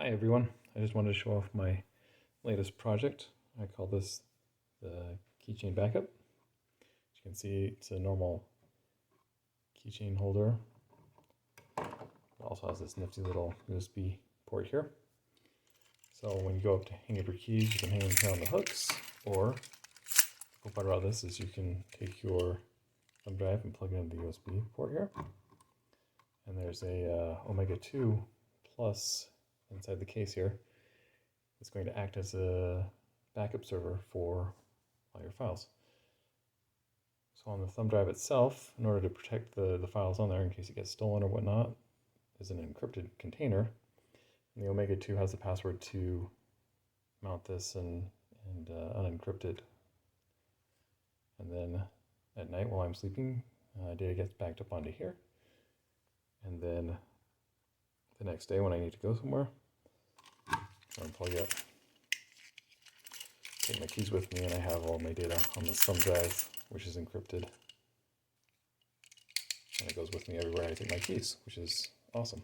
Hi everyone, I just wanted to show off my latest project. I call this the keychain backup. As you can see, it's a normal keychain holder. It also has this nifty little USB port here. So when you go up to hang up your keys, you can hang them here on the hooks, or the cool part about this is you can take your thumb drive and plug it in the USB port here. And there's a Omega 2 Plus inside the case here. It's going to act as a backup server for all your files. So on the thumb drive itself, in order to protect the files on there in case it gets stolen or whatnot, is an encrypted container. And the Omega 2 has the password to mount this and unencrypt it. And then at night while I'm sleeping, data gets backed up onto here. And then the next day when I need to go somewhere, unplug it, take my keys with me, and I have all my data on this thumb drive, which is encrypted. And it goes with me everywhere I take my keys, which is awesome.